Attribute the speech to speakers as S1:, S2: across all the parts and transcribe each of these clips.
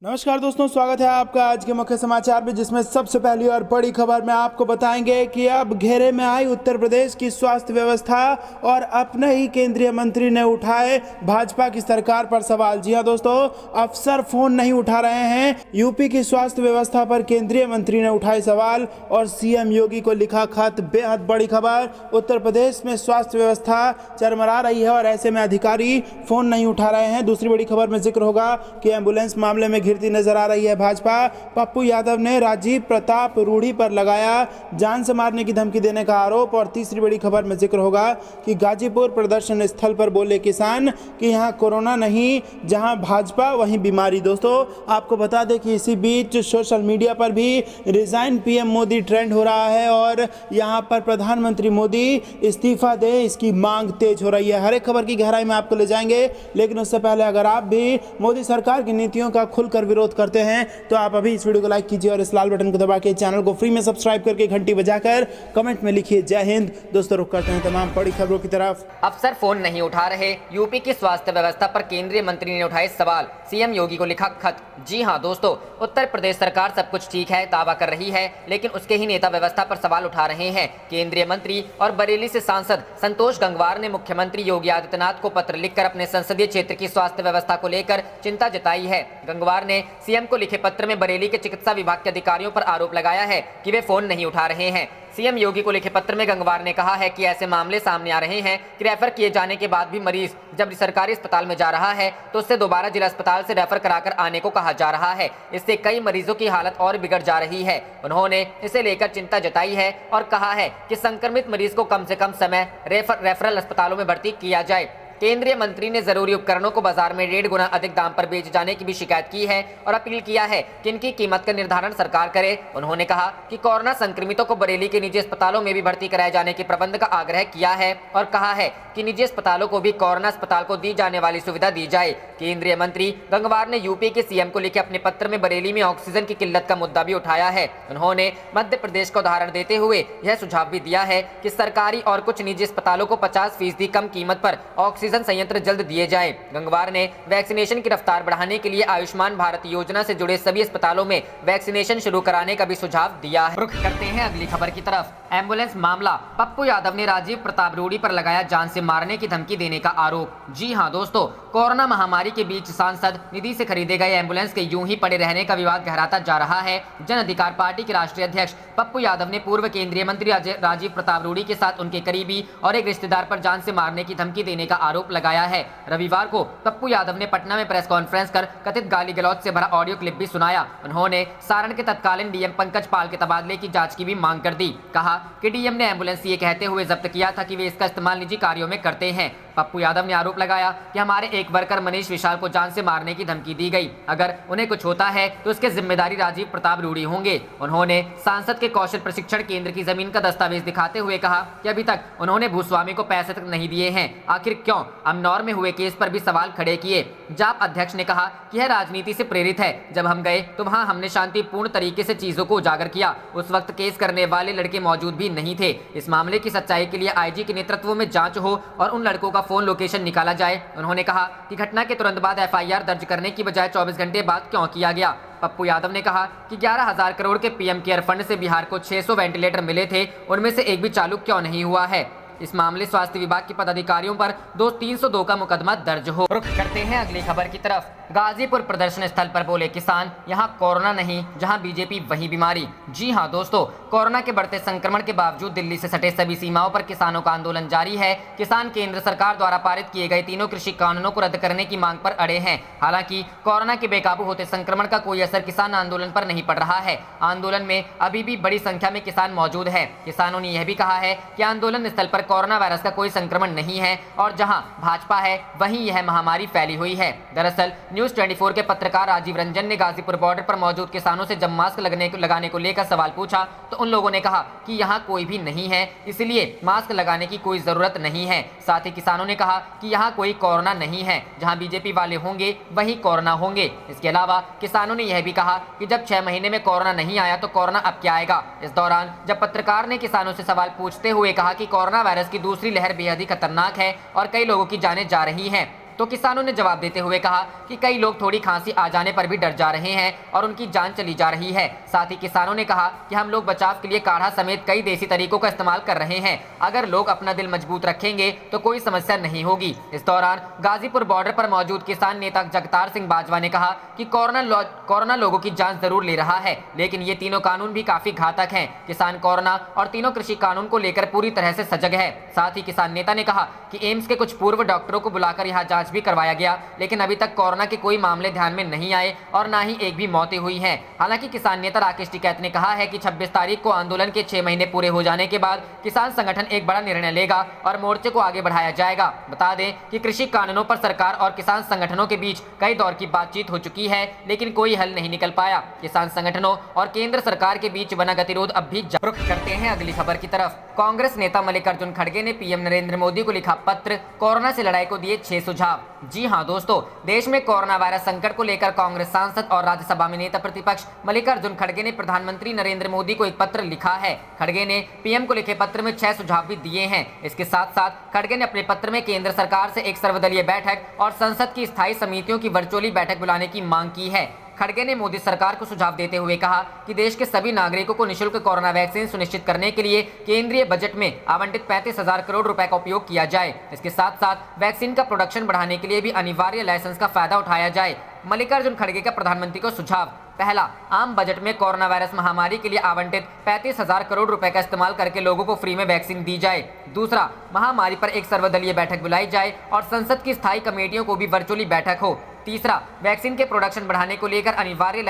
S1: नमस्कार दोस्तों, स्वागत है आपका आज के मुख्य समाचार में, जिसमें सबसे पहली और बड़ी खबर में आपको बताएंगे कि अब घेरे में आई उत्तर प्रदेश की स्वास्थ्य व्यवस्था और अपने ही केंद्रीय मंत्री ने उठाए भाजपा की सरकार पर सवाल। जी हां दोस्तों, अफसर फोन नहीं उठा रहे हैं। यूपी की स्वास्थ्य व्यवस्था पर केंद्रीय मंत्री ने उठाए सवाल और सीएम योगी को लिखा खत। बेहद बड़ी खबर, उत्तर प्रदेश में स्वास्थ्य व्यवस्था चरमरा रही है और ऐसे में अधिकारी फोन नहीं उठा रहे हैं। दूसरी बड़ी खबर में जिक्र होगा कि एम्बुलेंस मामले में नजर आ रही है भाजपा। पप्पू यादव ने राजीव प्रताप रूढ़ी पर लगाया जान से मारने की धमकी देने का आरोप। और तीसरी बड़ी खबर में जिक्र होगा कि गाजीपुर प्रदर्शन स्थल पर बोले किसान कि यहां कोरोना नहीं, जहां भाजपा वहीं बीमारी। दोस्तों, आपको बता दें कि इसी बीच सोशल मीडिया पर भी रिजाइन पीएम मोदी ट्रेंड हो रहा है और यहां पर प्रधानमंत्री मोदी इस्तीफा दे, इसकी मांग तेज हो रही है। हर एक खबर की गहराई में आपको ले जाएंगे, लेकिन उससे पहले अगर आप भी मोदी सरकार की नीतियों का खुलकर विरोध करते हैं तो आप अभी इस वीडियो को लाइक कीजिए और इस लाल बटन को दबा के चैनल को फ्री में सब्सक्राइब करके घंटी बजाकर कमेंट में लिखिए जय हिंद। दोस्तों, रुक करते हैं तमाम बड़ी खबरों की तरफ।
S2: अफसर फोन नहीं उठा रहे, यूपी की स्वास्थ्य व्यवस्था पर केंद्रीय मंत्री ने उठाए सवाल, सीएम योगी को लिखा खत। जी हां दोस्तों, उत्तर प्रदेश सरकार सब कुछ ठीक है दावा कर रही है, लेकिन उसके ही नेता व्यवस्था पर सवाल उठा रहे हैं। केंद्रीय मंत्री और बरेली से सांसद संतोष गंगवार ने मुख्यमंत्री योगी आदित्यनाथ को पत्र लिखकर अपने संसदीय क्षेत्र की स्वास्थ्य व्यवस्था को लेकर चिंता जताई है। गंगवार ने सीएम को लिखे पत्र में बरेली के चिकित्सा विभाग के अधिकारियों पर आरोप लगाया है कि वे फोन नहीं उठा रहे हैं। सीएम योगी को लिखे पत्र में गंगवार ने कहा है कि ऐसे मामले सामने आ रहे हैं कि रेफर किए जाने के बाद भी मरीज जब सरकारी अस्पताल में जा रहा है तो उससे दोबारा जिला अस्पताल से रेफर कराकर आने को कहा जा रहा है। इससे कई मरीजों की हालत और बिगड़ जा रही है। उन्होंने इसे लेकर चिंता जताई है और कहा है कि संक्रमित मरीज को कम से कम समय रेफरल अस्पतालों में भर्ती किया जाए। केंद्रीय मंत्री ने जरूरी उपकरणों को बाजार में 1.5 गुना अधिक दाम पर बेचे जाने की भी शिकायत की है और अपील किया है कि इनकी कीमत का निर्धारण सरकार करे। उन्होंने कहा कि कोरोना संक्रमितों को बरेली के निजी अस्पतालों में भी भर्ती कराए जाने के प्रबंध का आग्रह किया है और कहा है कि निजी अस्पतालों को भी कोरोना अस्पताल को दी जाने वाली सुविधा दी जाए। केंद्रीय मंत्री गंगवार ने यूपी के सीएम को लिखे अपने पत्र में बरेली में ऑक्सीजन की किल्लत का मुद्दा भी उठाया है। उन्होंने मध्य प्रदेश का उदाहरण देते हुए यह सुझाव भी दिया है कि सरकारी और कुछ निजी अस्पतालों को 50% कम कीमत पर ऑक्सीजन संयंत्र जल्द दिए जाए। गंगवार ने वैक्सीनेशन की रफ्तार बढ़ाने के लिए आयुष्मान भारत योजना से जुड़े सभी अस्पतालों में वैक्सीनेशन शुरू कराने का भी सुझाव दिया है। रुख करते हैं अगली खबर की तरफ। एम्बुलेंस मामला, पप्पू यादव ने राजीव प्रताप रूढ़ी पर लगाया जान से मारने की धमकी देने का आरोप। जी हां दोस्तों, कोरोना महामारी के बीच सांसद निधि से खरीदे गए एम्बुलेंस के यूं ही पड़े रहने का विवाद गहराता जा रहा है। जन अधिकार पार्टी के राष्ट्रीय अध्यक्ष पप्पू यादव ने पूर्व केंद्रीय मंत्री राजीव प्रताप रूढ़ी के साथ उनके करीबी और एक रिश्तेदार पर जान से मारने की धमकी देने का आरोप लगाया है। रविवार को पप्पू यादव ने पटना में प्रेस कॉन्फ्रेंस कर कथित गाली गलौज से भरा ऑडियो क्लिप भी सुनाया। उन्होंने सारण के तत्कालीन डीएम पंकज पाल के तबादले की जांच की भी मांग कर दी। कहा कि डीएम ने एम्बुलेंस ये कहते हुए जब्त किया था कि वे इसका इस्तेमाल निजी कार्यों में करते हैं। पप्पू यादव ने आरोप लगाया कि हमारे एक वर्कर मनीष विशाल को जान से मारने की धमकी दी गई। अगर उन्हें कुछ होता है तो उसके जिम्मेदारी राजीव प्रताप रूढ़ी होंगे। उन्होंने सांसद के कौशल प्रशिक्षण केंद्र की जमीन का दस्तावेज दिखाते हुए कहा कि अभी तक उन्होंने भूस्वामी को पैसे तक नहीं दिए हैं, आखिर क्यों। अमनौर में हुए केस पर भी सवाल खड़े किए। जाप अध्यक्ष ने कहा कि यह राजनीति से प्रेरित है। जब हम गए तो वहां हमने शांतिपूर्ण तरीके से चीजों को उजागर किया। उस वक्त केस करने वाले लड़के मौजूद भी नहीं थे। इस मामले की सच्चाई के लिए आईजी के नेतृत्व में जांच हो और उन लड़कों का फोन लोकेशन निकाला जाए। उन्होंने कहा कि घटना के तुरंत बाद एफआईआर दर्ज करने की बजाय 24 घंटे बाद क्यों किया गया। पप्पू यादव ने कहा कि 11,000 करोड़ के पीएम केयर फंड से बिहार को 600 वेंटिलेटर मिले थे, उनमें से एक भी चालू क्यों नहीं हुआ है। इस मामले स्वास्थ्य विभाग के पदाधिकारियों पर 302 का मुकदमा दर्ज हो। रुख करते हैं अगली खबर की तरफ। गाजीपुर प्रदर्शन स्थल पर बोले किसान, यहां कोरोना नहीं, जहां बीजेपी वही बीमारी। जी हां दोस्तों, कोरोना के बढ़ते संक्रमण के बावजूद दिल्ली से सटे सभी सीमाओं पर किसानों का आंदोलन जारी है। किसान केंद्र सरकार द्वारा पारित किए गए तीनों कृषि कानूनों को रद्द करने की मांग पर अड़े हैं। हालांकि कोरोना के बेकाबू होते संक्रमण का कोई असर किसान आंदोलन पर नहीं पड़ रहा है। आंदोलन में अभी भी बड़ी संख्या में किसान मौजूद है। किसानों ने यह भी कहा है कि आंदोलन स्थल पर कोरोना वायरस का कोई संक्रमण नहीं है और जहां भाजपा है वहीं यह महामारी फैली हुई है। दरअसल न्यूज 24 के पत्रकार राजीव रंजन ने गाजीपुर बॉर्डर पर मौजूद किसानों से जब मास्क लगाने को लेकर सवाल पूछा तो उन लोगों ने कहा कि यहाँ कोई भी नहीं है, इसलिए मास्क लगाने की कोई जरूरत नहीं है। साथ ही किसानों ने कहा कि यहाँ कोई कोरोना नहीं है, जहाँ बीजेपी वाले होंगे वही कोरोना होंगे। इसके अलावा किसानों ने यह भी कहा कि जब 6 महीने में कोरोना नहीं आया तो कोरोना अब क्या आएगा। इस दौरान जब पत्रकार ने किसानों से सवाल पूछते हुए कहा कि कोरोना वायरस की दूसरी लहर बेहद ही खतरनाक है और कई लोगों की जानें जा रही हैं, तो किसानों ने जवाब देते हुए कहा कि कई लोग थोड़ी खांसी आ जाने पर भी डर जा रहे हैं और उनकी जान चली जा रही है। साथ ही किसानों ने कहा कि हम लोग बचाव के लिए काढ़ा समेत कई देसी तरीकों का इस्तेमाल कर रहे हैं। अगर लोग अपना दिल मजबूत रखेंगे तो कोई समस्या नहीं होगी। इस दौरान गाजीपुर बॉर्डर पर मौजूद किसान नेता जगतार सिंह बाजवा ने कहा कि कोरोना लोगों की जान जरूर ले रहा है, लेकिन ये तीनों कानून भी काफी घातक हैं। किसान कोरोना और तीनों कृषि कानून को लेकर पूरी तरह से सजग है। साथ ही किसान नेता ने कहा कि एम्स के कुछ पूर्व डॉक्टरों को बुलाकर यहां जांच भी करवाया गया, लेकिन अभी तक कोरोना के कोई मामले ध्यान में नहीं आए और ना ही एक भी मौतें हुई हैं। हालांकि किसान नेता राकेश टिकैत ने कहा है कि 26 तारीख को आंदोलन के 6 महीने पूरे हो जाने के बाद किसान संगठन एक बड़ा निर्णय लेगा और मोर्चे को आगे बढ़ाया जाएगा। बता दें कि कृषि कानूनों पर सरकार और किसान संगठनों के बीच कई दौर की बातचीत हो चुकी है, लेकिन कोई हल नहीं निकल पाया। किसान संगठनों और केंद्र सरकार के बीच बना गतिरोध अब भी रुख करते हैं अगली खबर की तरफ। कांग्रेस नेता मल्लिकार्जुन खड़गे ने पीएम नरेंद्र मोदी को लिखा पत्र, कोरोना से लड़ाई को दिए 6 सुझाव। जी हां दोस्तों, देश में कोरोना वायरस संकट को लेकर कांग्रेस सांसद और राज्यसभा में नेता प्रतिपक्ष मल्लिकार्जुन खड़गे ने प्रधानमंत्री नरेंद्र मोदी को एक पत्र लिखा है। खड़गे ने पीएम को लिखे पत्र में 6 सुझाव भी दिए हैं। इसके साथ साथ खड़गे ने अपने पत्र में केंद्र सरकार से एक सर्वदलीय बैठक और संसद की स्थायी समितियों की वर्चुअली बैठक बुलाने की मांग की है। खड़गे ने मोदी सरकार को सुझाव देते हुए कहा कि देश के सभी नागरिकों को निःशुल्क कोरोना वैक्सीन सुनिश्चित करने के लिए केंद्रीय बजट में आवंटित 35,000 करोड़ रुपए का उपयोग किया जाए। इसके साथ साथ वैक्सीन का प्रोडक्शन बढ़ाने के लिए भी अनिवार्य लाइसेंस का फायदा उठाया जाए। मल्लिकार्जुन खड़गे का प्रधानमंत्री को सुझाव, पहला, आम बजट में कोरोना वायरस महामारी के लिए आवंटित 35,000 करोड़ रुपए का इस्तेमाल करके लोगों को फ्री में वैक्सीन दी जाए। दूसरा, महामारी पर एक सर्वदलीय बैठक बुलाई जाए और संसद की स्थायी कमेटियों को भी वर्चुअली बैठक हो। तीसरा, वैक्सीन के प्रोडक्शन बढ़ाने को लेकर अनिवार्य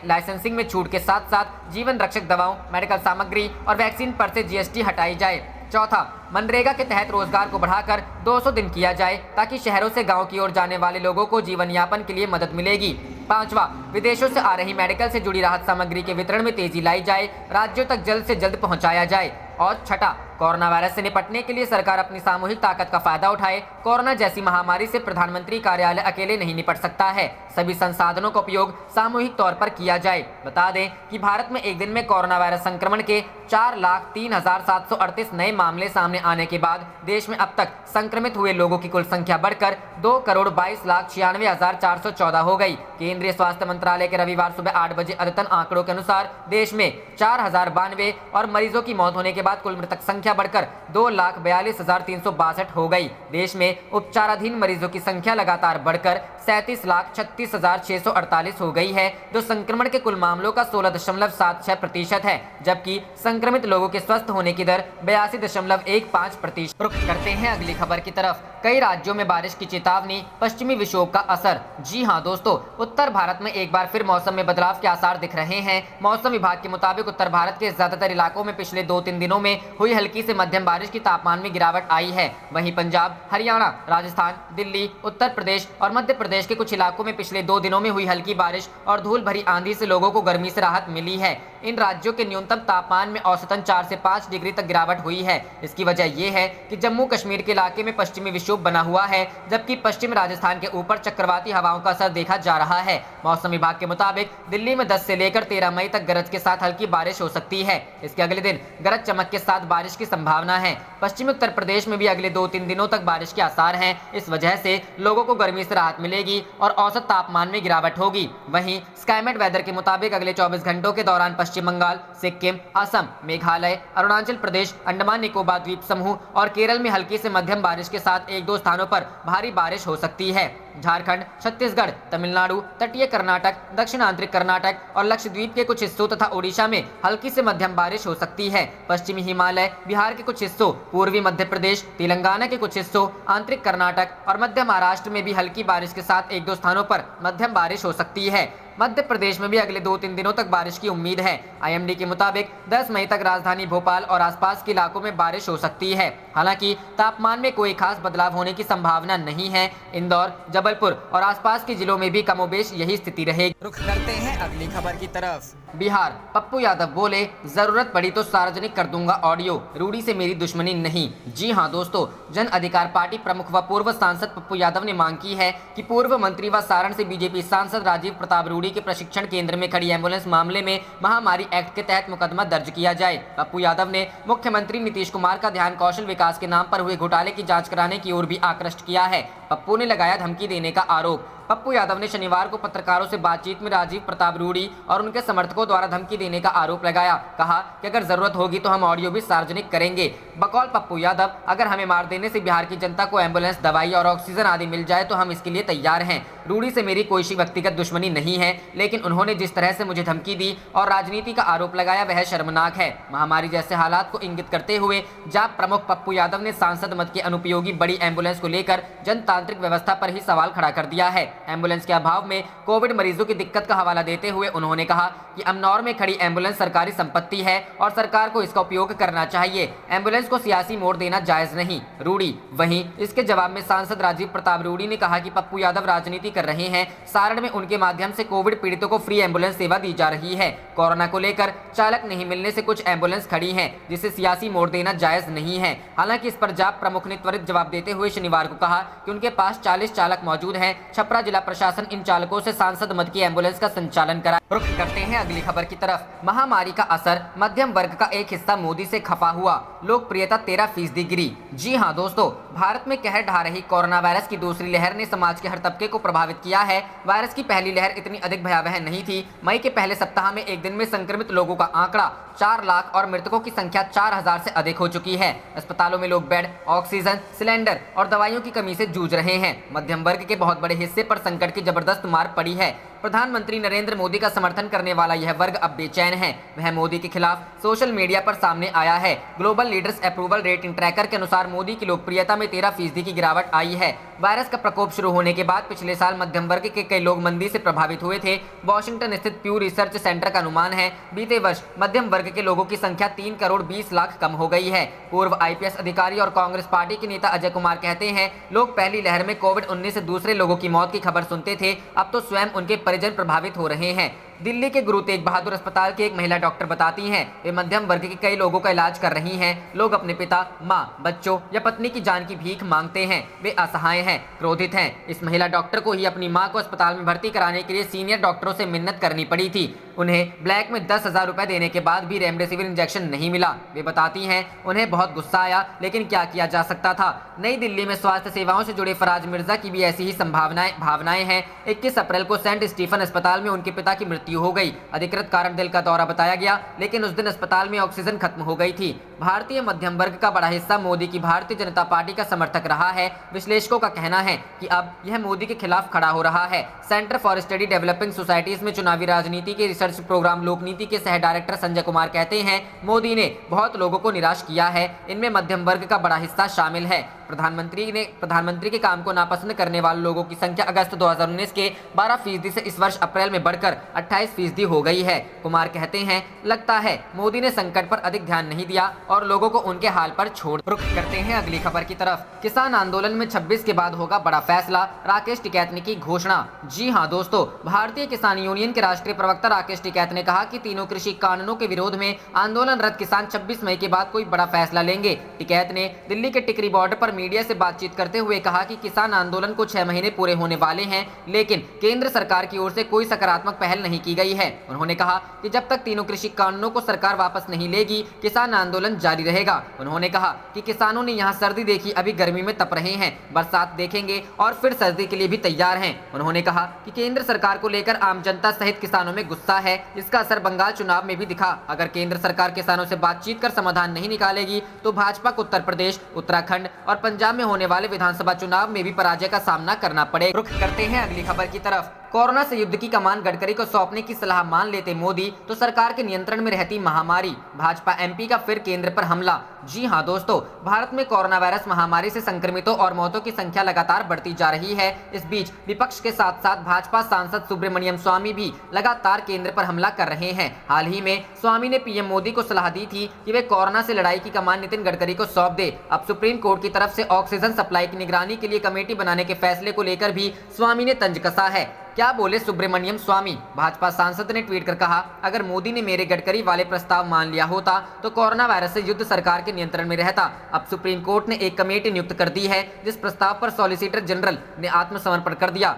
S2: लाइसेंसिंग में छूट के साथ साथ जीवन रक्षक दवाओं, मेडिकल सामग्री और वैक्सीन पर से जीएसटी हटाई जाए। चौथा, मनरेगा के तहत रोजगार को बढ़ाकर 200 दिन किया जाए ताकि शहरों से गांव की ओर जाने वाले लोगों को जीवन यापन के लिए मदद मिलेगी। पांचवा, विदेशों से आ रही मेडिकल से जुड़ी राहत सामग्री के वितरण में तेजी लाई जाए, राज्यों तक जल्द से जल्द पहुंचाया जाए। और छठा, कोरोना वायरस से निपटने के लिए सरकार अपनी सामूहिक ताकत का फायदा उठाए। कोरोना जैसी महामारी से प्रधानमंत्री कार्यालय अकेले नहीं निपट सकता है, सभी संसाधनों का उपयोग सामूहिक तौर पर किया जाए। बता दें कि भारत में एक दिन में कोरोना वायरस संक्रमण के 4,03,738 नए मामले सामने आने के बाद देश में अब तक संक्रमित हुए लोगों की कुल संख्या बढ़कर 2,22,96,414 हो गई। केंद्रीय स्वास्थ्य मंत्रालय के रविवार सुबह 8 बजे अद्यतन आंकड़ों के अनुसार देश में 4,092 और मरीजों की मौत होने के बाद कुल मृतक संख्या बढ़कर 2,42,362 हो गई। देश में उपचाराधीन मरीजों की संख्या लगातार बढ़कर 37,36,648 हो गई है, जो संक्रमण के कुल मामलों का 16.76% है, जबकि संक्रमित लोगों के स्वस्थ होने की दर 82.15%। रुख करते हैं अगली खबर की तरफ। कई राज्यों में बारिश की चेतावनी, पश्चिमी विक्षोभ का असर। जी हां दोस्तों, उत्तर भारत में एक बार फिर मौसम में बदलाव के आसार दिख रहे हैं। मौसम विभाग के मुताबिक उत्तर भारत के ज्यादातर इलाकों में पिछले 2-3 दिनों में हुई हल्की से मध्यम बारिश की तापमान में गिरावट आई है। वहीं पंजाब, हरियाणा, राजस्थान, दिल्ली, उत्तर प्रदेश और मध्य प्रदेश के कुछ इलाकों में पिछले 2 दिनों में हुई हल्की बारिश और धूल भरी आंधी से लोगों को गर्मी से राहत मिली है। इन राज्यों के न्यूनतम तापमान में औसतन 4 से 5 डिग्री तक गिरावट हुई है। इसकी वजह यह है कि जम्मू कश्मीर के इलाके में पश्चिमी विक्षोभ बना हुआ है, जबकि पश्चिम राजस्थान के ऊपर चक्रवाती हवाओं का असर देखा जा रहा है। मौसम विभाग के मुताबिक दिल्ली में 10 से लेकर 13 मई तक गरज के साथ हल्की बारिश हो सकती है। इसके अगले दिन गरज चमक के साथ बारिश की संभावना है। पश्चिमी उत्तर प्रदेश में भी अगले 2-3 दिनों तक बारिश के आसार हैं। इस वजह से लोगों को गर्मी से राहत मिलेगी और औसत तापमान में गिरावट होगी। वहीं स्काईमेट वेदर के मुताबिक अगले 24 घंटों के दौरान पश्चिम बंगाल, सिक्किम, असम, मेघालय, अरुणाचल प्रदेश, अंडमान निकोबार द्वीप समूह और केरल में हल्की से मध्यम बारिश के साथ 1-2 स्थानों पर भारी बारिश हो सकती है। झारखंड, छत्तीसगढ़, तमिलनाडु, तटीय कर्नाटक, दक्षिण आंतरिक कर्नाटक और लक्षद्वीप के कुछ हिस्सों तथा ओडिशा में हल्की से मध्यम बारिश हो सकती है। पश्चिमी हिमालय, बिहार के कुछ हिस्सों, पूर्वी मध्य प्रदेश, तेलंगाना के कुछ हिस्सों, आंतरिक कर्नाटक और मध्य महाराष्ट्र में भी हल्की बारिश के साथ 1-2 स्थानों पर मध्यम बारिश हो सकती है। मध्य प्रदेश में भी अगले 2-3 दिनों तक बारिश की उम्मीद है। आईएमडी के मुताबिक 10 मई तक राजधानी भोपाल और आसपास के इलाकों में बारिश हो सकती है। हालांकि तापमान में कोई खास बदलाव होने की संभावना नहीं है। इंदौर, जबलपुर और आसपास के जिलों में भी कमोबेश यही स्थिति रहेगी। रुख करते हैं अगली खबर की तरफ। बिहार, पप्पू यादव बोले जरूरत पड़ी तो सार्वजनिक कर दूंगा ऑडियो, रूडी से मेरी दुश्मनी नहीं। जी हां दोस्तों, जन अधिकार पार्टी प्रमुख व पूर्व सांसद पप्पू यादव ने मांग की है कि पूर्व मंत्री व सारण से बीजेपी सांसद राजीव प्रताप रूडी के प्रशिक्षण केंद्र में खड़ी एम्बुलेंस मामले में महामारी एक्ट के तहत मुकदमा दर्ज किया जाए। पप्पू यादव ने मुख्यमंत्री नीतीश कुमार का ध्यान कौशल विकास के नाम पर हुए घोटाले की जांच कराने की ओर भी आकृष्ट किया है। पप्पू ने लगाया धमकी देने का आरोप। पप्पू यादव ने शनिवार को पत्रकारों से बातचीत में राजीव प्रताप रूडी और उनके समर्थकों द्वारा धमकी देने का आरोप लगाया। कहा कि अगर जरूरत होगी तो हम ऑडियो भी सार्वजनिक करेंगे। बकौल पप्पू यादव, अगर हमें मार देने से बिहार की जनता को एम्बुलेंस, दवाई और ऑक्सीजन आदि मिल जाए तो हम इसके लिए तैयार हैं। रूडी से मेरी कोई व्यक्तिगत दुश्मनी नहीं है, लेकिन उन्होंने जिस तरह से मुझे धमकी दी और राजनीति का आरोप लगाया वह शर्मनाक है। महामारी जैसे हालात को इंगित करते हुए जाप प्रमुख पप्पू यादव ने सांसद मत के अनुपयोगी बड़ी एम्बुलेंस को लेकर जनतांत्रिक व्यवस्था पर ही सवाल खड़ा कर दिया है। एम्बुलेंस के अभाव में कोविड मरीजों की दिक्कत का हवाला देते हुए उन्होंने कहा कि अमनौर में खड़ी एम्बुलेंस सरकारी संपत्ति है और सरकार को इसका उपयोग करना चाहिए। एम्बुलेंस को सियासी मोड़ देना जायज नहीं, रूडी। वहीं इसके जवाब में सांसद राजीव प्रताप रूडी ने कहा कि पप्पू यादव राजनीति कर रहे हैं। सारण में उनके माध्यम से कोविड पीड़ितों को फ्री एम्बुलेंस सेवा दी जा रही है। कोरोना को लेकर चालक नहीं मिलने से कुछ एम्बुलेंस खड़ी हैं, जिसे सियासी मोड़ देना जायज नहीं है। हालांकि इस पर जाप प्रमुख ने त्वरित जवाब देते हुए शनिवार को कहा कि उनके पास 40 चालक मौजूद हैं। छपरा जिला प्रशासन इन चालकों से सांसद मत की एम्बुलेंस का संचालन कराए। रुख करते हैं अगली खबर की तरफ। महामारी का असर, मध्यम वर्ग का एक हिस्सा मोदी से खफा हुआ, लोकप्रियता 13% गिरी। जी हां दोस्तों, भारत में कहर ढा रही कोरोना वायरस की दूसरी लहर ने समाज के हर तबके को प्रभावित किया है। वायरस की पहली लहर इतनी अधिक भयावह नहीं थी। मई के पहले सप्ताह में एक दिन में संक्रमित लोगों का आंकड़ा 4 लाख और मृतकों की संख्या 4000 से अधिक हो चुकी है। अस्पतालों में लोग बेड, ऑक्सीजन सिलेंडर और दवाइयों की कमी से जूझ रहे हैं। मध्यम वर्ग के बहुत बड़े हिस्से पर संकट की जबरदस्त मार पड़ी है। प्रधानमंत्री नरेंद्र मोदी का समर्थन करने वाला यह वर्ग अब बेचैन है। वह मोदी के खिलाफ सोशल मीडिया पर सामने आया है। Global leaders approval rating tracker के अनुसार मोदी की लोकप्रियता में 13% की गिरावट आई है। वायरस का प्रकोप शुरू होने के बाद पिछले साल मध्यम वर्ग के कई लोग मंदी से प्रभावित हुए थे। वॉशिंगटन स्थित प्यू रिसर्च सेंटर का अनुमान है बीते वर्ष मध्यम वर्ग के लोगों की संख्या 3 करोड़ 20 लाख कम हो गई है। पूर्व IPS अधिकारी और कांग्रेस पार्टी के नेता अजय कुमार कहते हैं, लोग पहली लहर में कोविड-19 से दूसरे लोगों की मौत की खबर सुनते थे, अब तो स्वयं उनके परिजन प्रभावित हो रहे हैं। दिल्ली के गुरु तेग बहादुर अस्पताल की एक महिला डॉक्टर बताती हैं, वे मध्यम वर्ग के कई लोगों का इलाज कर रही हैं। लोग अपने पिता, माँ, बच्चों या पत्नी की जान की भीख मांगते हैं। वे असहाय हैं, क्रोधित हैं। इस महिला डॉक्टर को ही अपनी माँ को अस्पताल में भर्ती कराने के लिए सीनियर डॉक्टरों से मिन्नत करनी पड़ी थी। उन्हें ब्लैक में 10,000 रुपए देने के बाद भी रेमडेसिविर इंजेक्शन नहीं मिला। वे बताती हैं, उन्हें बहुत गुस्सा आया, लेकिन क्या किया जा सकता था। नई दिल्ली में स्वास्थ्य सेवाओं से जुड़े फराज मिर्जा की भी ऐसी ही भावनाएं हैं। 21 अप्रैल को सेंट स्टीफन अस्पताल में उनके पिता की मृत्यु हो गई। अधिकृत कारण दिल का दौरा बताया गया, लेकिन उस दिन अस्पताल में ऑक्सीजन खत्म हो गई थी। भारतीय मध्यम वर्ग का बड़ा हिस्सा मोदी की भारतीय जनता पार्टी का समर्थक रहा है। विश्लेषकों का कहना है कि अब यह मोदी के खिलाफ खड़ा हो रहा है। Centre for study developing societies में चुनावी राजनीति के रिसर्च प्रोग्राम लोकनीति के सह डायरेक्टर संजय कुमार कहते हैं, मोदी ने बहुत लोगों को निराश किया है, इनमें मध्यम वर्ग का बड़ा हिस्सा शामिल है। प्रधानमंत्री के काम को नापसंद करने वाले लोगों की संख्या अगस्त 2019 के 12% से इस वर्ष अप्रैल में बढ़कर 28% हो गई है। कुमार कहते हैं, लगता है मोदी ने संकट पर अधिक ध्यान नहीं दिया और लोगों को उनके हाल पर छोड़। रुख करते हैं अगली खबर की तरफ। किसान आंदोलन में 26 के बाद होगा बड़ा फैसला, राकेश टिकैत ने की घोषणा। जी हां दोस्तों, भारतीय किसान यूनियन के राष्ट्रीय प्रवक्ता राकेश टिकैत ने कहा कि तीनों कृषि कानूनों के विरोध में आंदोलनरत किसान 26 मई के बाद कोई बड़ा फैसला लेंगे। टिकैत ने दिल्ली के टिकरी बॉर्डर पर मीडिया से बातचीत करते हुए कहा कि किसान आंदोलन को 6 महीने पूरे होने वाले हैं, लेकिन केंद्र सरकार की ओर से कोई सकारात्मक पहल नहीं की गई है। उन्होंने कहा कि जब तक तीनों कृषि कानूनों को सरकार वापस नहीं लेगी, किसान आंदोलन जारी रहेगा। उन्होंने कहा कि किसानों ने यहाँ सर्दी देखी, अभी गर्मी में तप रहे हैं, बरसात देखेंगे और फिर सर्दी के लिए भी तैयार हैं। उन्होंने कहा कि केंद्र सरकार को लेकर आम जनता सहित किसानों में गुस्सा है। इसका असर बंगाल चुनाव में भी दिखा। अगर केंद्र सरकार किसानों से बातचीत कर समाधान नहीं निकालेगी तो भाजपा को उत्तर प्रदेश, उत्तराखंड और पंजाब में होने वाले विधानसभा चुनाव में भी पराजय का सामना करना पड़ेगा। रुख करते हैं अगली खबर की तरफ। कोरोना से युद्ध की कमान गडकरी को सौंपने की सलाह मान लेते मोदी तो सरकार के नियंत्रण में रहती महामारी। भाजपा MP का फिर केंद्र पर हमला। जी हां दोस्तों, भारत में कोरोना वायरस महामारी से संक्रमितों और मौतों की संख्या लगातार बढ़ती जा रही है। इस बीच विपक्ष के साथ साथ भाजपा सांसद सुब्रमण्यम स्वामी भी लगातार केंद्र पर हमला कर रहे हैं। हाल ही में स्वामी ने PM मोदी को सलाह दी थी कि वे कोरोना से लड़ाई की कमान नितिन गडकरी को सौंप दे। अब सुप्रीम कोर्ट की तरफ से ऑक्सीजन सप्लाई की निगरानी के लिए कमेटी बनाने के फैसले को लेकर भी स्वामी ने तंज कसा है। क्या बोले सुब्रमण्यम स्वामी। भाजपा सांसद ने ट्वीट कर कहा, अगर मोदी ने मेरे गडकरी वाले प्रस्ताव मान लिया होता तो कोरोना वायरस से युद्ध सरकार के नियंत्रण में रहता। अब सुप्रीम कोर्ट ने एक कमेटी नियुक्त कर दी है जिस प्रस्ताव पर सॉलिसिटर जनरल ने आत्मसमर्पण कर दिया।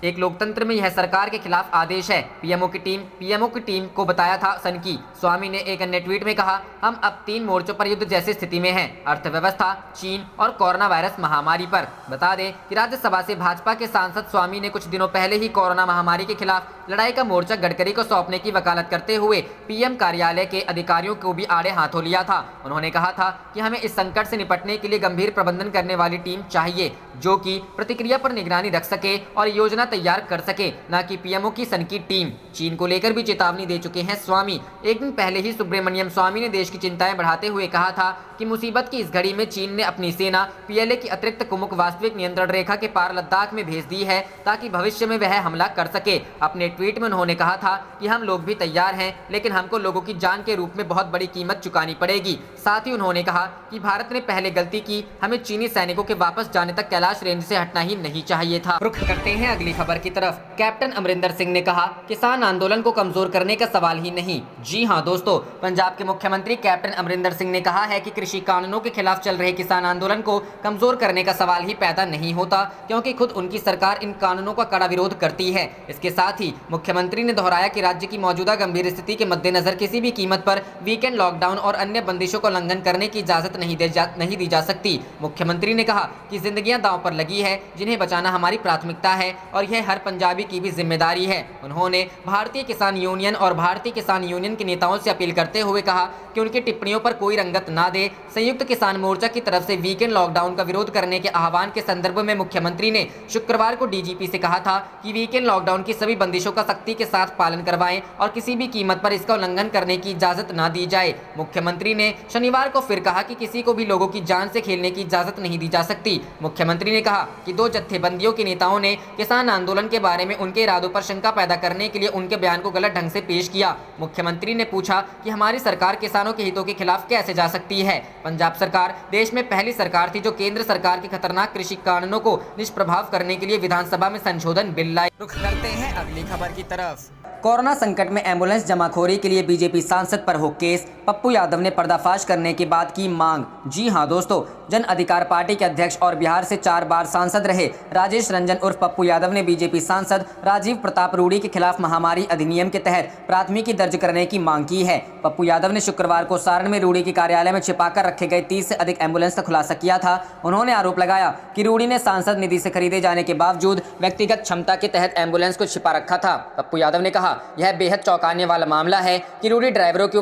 S2: एक लोकतंत्र में यह सरकार के खिलाफ आदेश है। पीएमओ की टीम को बताया था सनकी। स्वामी ने एक अन्य ट्वीट में कहा, हम अब 3 मोर्चों पर युद्ध जैसी स्थिति में हैं, अर्थव्यवस्था, चीन और कोरोना वायरस महामारी पर। बता दें कि राज्यसभा से भाजपा के सांसद स्वामी ने कुछ दिनों पहले ही कोरोना महामारी के खिलाफ लड़ाई का मोर्चा गडकरी को सौंपने की वकालत करते हुए पीएम कार्यालय के अधिकारियों को भी आड़े हाथों लिया था। उन्होंने कहा था कि हमें इस संकट से निपटने के लिए गंभीर प्रबंधन करने वाली टीम चाहिए जो कि प्रतिक्रिया पर निगरानी रख सके और योजना तैयार कर सके, न कि पीएमओ की सनकी टीम। चीन को लेकर भी चेतावनी दे चुके हैं स्वामी। एक दिन पहले ही सुब्रमण्यम स्वामी ने देश की चिंताएं बढ़ाते हुए कहा था कि मुसीबत की इस घड़ी में चीन ने अपनी सेना पीएलए की अतिरिक्त कुमुक वास्तविक नियंत्रण रेखा के पार लद्दाख में भेज दी है ताकि भविष्य में वह हमला कर सके। अपने ट्वीट में उन्होंने कहा था कि हम लोग भी तैयार हैं, लेकिन हमको लोगों की जान के रूप में बहुत बड़ी कीमत चुकानी पड़ेगी। साथ ही उन्होंने कहा कि भारत ने पहले गलती की, हमें चीनी सैनिकों के वापस जाने तक कैलाश रेंज से हटना ही नहीं चाहिए था। रुख करते हैं अगली खबर की तरफ। कैप्टन अमरिंदर सिंह ने कहा, किसान आंदोलन को कमजोर करने का सवाल ही नहीं। जी हां दोस्तों, पंजाब के मुख्यमंत्री कैप्टन अमरिंदर सिंह ने कहा है कि कृषि कानूनों के खिलाफ चल रहे किसान आंदोलन को कमजोर करने का सवाल ही पैदा नहीं होता, क्योंकि खुद उनकी सरकार इन कानूनों का कड़ा विरोध करती है। इसके साथ ही मुख्यमंत्री ने दोहराया कि राज्य की मौजूदा गंभीर स्थिति के मद्देनजर किसी भी कीमत पर वीकेंड लॉकडाउन और अन्य बंदिशों का उल्लंघन करने की इजाजत नहीं दी जा सकती। मुख्यमंत्री ने कहा कि जिंदगियां दांव पर लगी है, जिन्हें बचाना हमारी प्राथमिकता है और यह हर पंजाबी की भी जिम्मेदारी है। उन्होंने भारतीय किसान यूनियन और भारतीय किसान यूनियन के नेताओं से अपील करते हुए कहा कि उनकी टिप्पणियों पर कोई रंगत ना दे। संयुक्त किसान मोर्चा की तरफ से वीकेंड लॉकडाउन का विरोध करने के आह्वान के संदर्भ में मुख्यमंत्री ने शुक्रवार को डीजीपी से कहा था कि वीकेंड लॉकडाउन की सभी बंदिशों का सख्ती के साथ पालन करवाएं और किसी भी कीमत पर इसका उल्लंघन करने की इजाजत ना दी जाए। मुख्यमंत्री ने शनिवार को फिर कहा कि किसी को भी लोगों की जान से खेलने की इजाजत नहीं दी जा सकती। मुख्यमंत्री ने कहा कि 2 जत्थेबंदियों के नेताओं ने किसान आंदोलन के बारे में उनके इरादों पर शंका पैदा करने के लिए उनके बयान को गलत ढंग से पेश किया। मुख्यमंत्री ने पूछा कि हमारी सरकार किसानों के हितों के खिलाफ कैसे जा सकती है। पंजाब सरकार देश में पहली सरकार थी जो केंद्र सरकार के खतरनाक कृषि कानूनों को निष्प्रभाव करने के लिए विधानसभा में संशोधन बिल लाई। रुख करते हैं अगली खबर की तरफ। कोरोना संकट में एम्बुलेंस जमाखोरी के लिए बीजेपी सांसद पर हो केस, पप्पू यादव ने पर्दाफाश करने के बाद की मांग। जी हां दोस्तों, जन अधिकार पार्टी के अध्यक्ष और बिहार से 4 बार सांसद रहे राजेश रंजन उर्फ पप्पू यादव ने बीजेपी सांसद राजीव प्रताप रूडी के खिलाफ महामारी अधिनियम के तहत प्राथमिकी दर्ज करने की मांग की है। पप्पू यादव ने शुक्रवार को सारण में रूडी के कार्यालय में छिपाकर रखे गए 30 से अधिक एम्बुलेंस का खुलासा किया था। उन्होंने आरोप लगाया कि रूडी ने सांसद निधि से खरीदे जाने के बावजूद व्यक्तिगत क्षमता के तहत एम्बुलेंस को छिपा रखा था। पप्पू यादव ने कहा, यह बेहद चौंकाने वाला मामला है कि रूडी ड्राइवरों की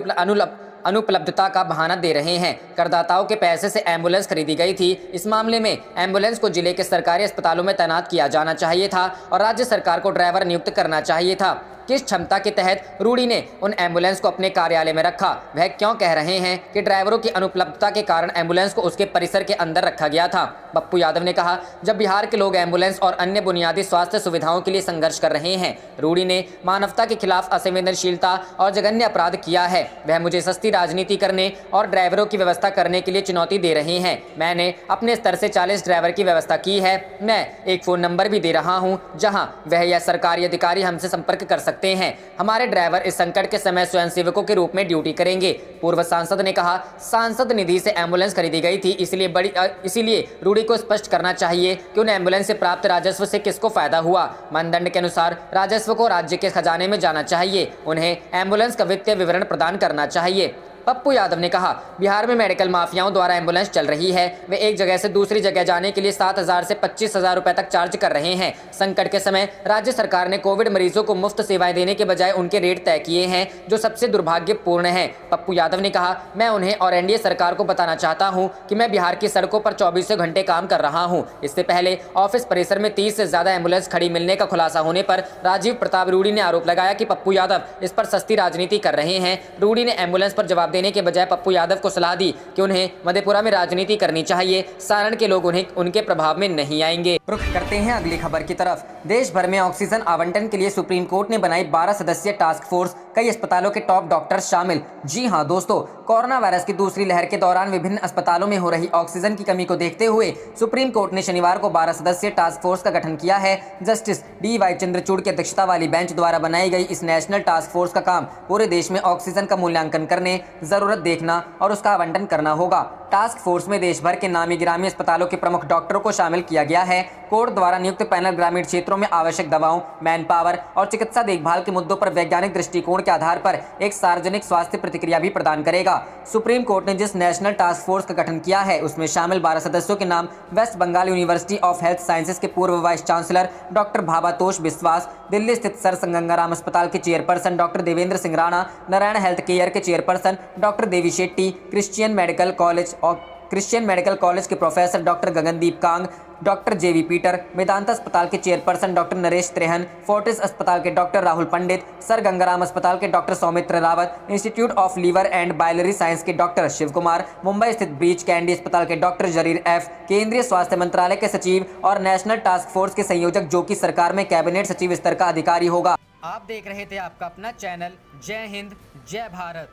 S2: अनुपलब्धता का बहाना दे रहे हैं। करदाताओं के पैसे से एम्बुलेंस खरीदी गई थी। इस मामले में एम्बुलेंस को जिले के सरकारी अस्पतालों में तैनात किया जाना चाहिए था और राज्य सरकार को ड्राइवर नियुक्त करना चाहिए था। किस क्षमता के तहत रूडी ने उन एम्बुलेंस को अपने कार्यालय में रखा? वह क्यों कह रहे हैं कि ड्राइवरों की अनुपलब्धता के कारण एम्बुलेंस को उसके परिसर के अंदर रखा गया था? पप्पू यादव ने कहा, जब बिहार के लोग एम्बुलेंस और अन्य बुनियादी स्वास्थ्य सुविधाओं के लिए संघर्ष कर रहे हैं, रूडी ने मानवता के खिलाफ असंवेदनशीलता और जघन्य अपराध किया है। वह मुझे सस्ती राजनीति करने और ड्राइवरों की व्यवस्था करने के लिए चुनौती दे रहे हैं। मैंने अपने स्तर से 40 ड्राइवर की व्यवस्था की है। मैं एक फ़ोन नंबर भी दे रहा हूं जहां वह या सरकारी अधिकारी हमसे संपर्क कर सकते हैं। हमारे ड्राइवर इस संकट के समय स्वयंसेवकों के रूप में ड्यूटी करेंगे। पूर्व सांसद ने कहा, सांसद निधि से एम्बुलेंस खरीदी गई थी, इसीलिए रूडी को स्पष्ट करना चाहिए कि उन एम्बुलेंस से प्राप्त राजस्व से किसको फायदा हुआ। मानदंड के अनुसार राजस्व को राज्य के खजाने में जाना चाहिए। उन्हें एम्बुलेंस का वित्तीय विवरण प्रदान करना चाहिए। पप्पू यादव ने कहा, बिहार में मेडिकल माफियाओं द्वारा एम्बुलेंस चल रही है। वे एक जगह से दूसरी जगह जाने के लिए 7,000 से 25,000 रुपए तक चार्ज कर रहे हैं। संकट के समय राज्य सरकार ने कोविड मरीजों को मुफ्त सेवाएं देने के बजाय उनके रेट तय किए हैं, जो सबसे दुर्भाग्यपूर्ण है। पप्पू यादव ने कहा, मैं उन्हें और एनडीए सरकार को बताना चाहता हूं कि मैं बिहार की सड़कों पर 24 घंटे काम कर रहा हूं। इससे पहले ऑफिस परिसर में 30 से ज्यादा एम्बुलेंस खड़ी मिलने का खुलासा होने पर राजीव प्रताप रूडी ने आरोप लगाया कि पप्पू यादव इस पर सस्ती राजनीति कर रहे हैं। रूडी ने एम्बुलेंस पर जवाब देने के बजाय पप्पू यादव को सलाह दी कि उन्हें मधेपुरा में राजनीति करनी चाहिए। सारण के लोग उन्हें उनके प्रभाव में नहीं आएंगे। रुख करते हैं अगली खबर की तरफ। देश भर में ऑक्सीजन आवंटन के लिए सुप्रीम कोर्ट ने बनाई 12 सदस्यीय टास्क फोर्स, कई अस्पतालों के टॉप डॉक्टर शामिल। जी हां दोस्तों, कोरोना वायरस की दूसरी लहर के दौरान विभिन्न अस्पतालों में हो रही ऑक्सीजन की कमी को देखते हुए सुप्रीम कोर्ट ने शनिवार को 12 सदस्यीय टास्क फोर्स का गठन किया है। जस्टिस DY चंद्रचूड़ की अध्यक्षता वाली बेंच द्वारा बनाई गई इस नेशनल टास्क फोर्स का काम पूरे देश में ऑक्सीजन का मूल्यांकन करने, जरूरत देखना और उसका आवंटन करना होगा। टास्क फोर्स में देश भर के नामी गिरामी अस्पतालों के प्रमुख डॉक्टरों को शामिल किया गया है। कोर्ट द्वारा नियुक्त पैनल ग्रामीण क्षेत्रों में आवश्यक दवाओं, मैन पावर और चिकित्सा देखभाल के मुद्दों पर वैज्ञानिक दृष्टिकोण के आधार पर एक सार्वजनिक स्वास्थ्य प्रतिक्रिया भी प्रदान करेगा। सुप्रीम कोर्ट ने जिस नेशनल टास्क फोर्स का गठन किया है उसमें शामिल 12 सदस्यों के नाम West Bengal University of Health Sciences के पूर्व vice chancellor doctor Bhabatosh Biswas, Delhi स्थित सर गंगाराम अस्पताल के chairperson doctor Devendra Singh Rana, Narayana Health Care के chairperson doctor Devi Shetty, Christian Medical College के professor doctor Gagandeep Kang, doctor JV Peter, Medanta अस्पताल के chairperson doctor Naresh Trehan, Fortis अस्पताल के डॉक्टर राहुल पंडित, सर गंगाराम अस्पताल के doctor Saumitra Rawat, Institute of liver and बायलरी science के डॉक्टर शिव कुमार, मुंबई स्थित ब्रीच कैंडी अस्पताल के डॉक्टर जरीर F, केंद्रीय स्वास्थ्य मंत्रालय के सचिव और नेशनल टास्क फोर्स के संयोजक, जो कि सरकार में कैबिनेट सचिव स्तर का अधिकारी होगा।
S3: आप देख रहे थे आपका अपना चैनल जय हिंद जय भारत।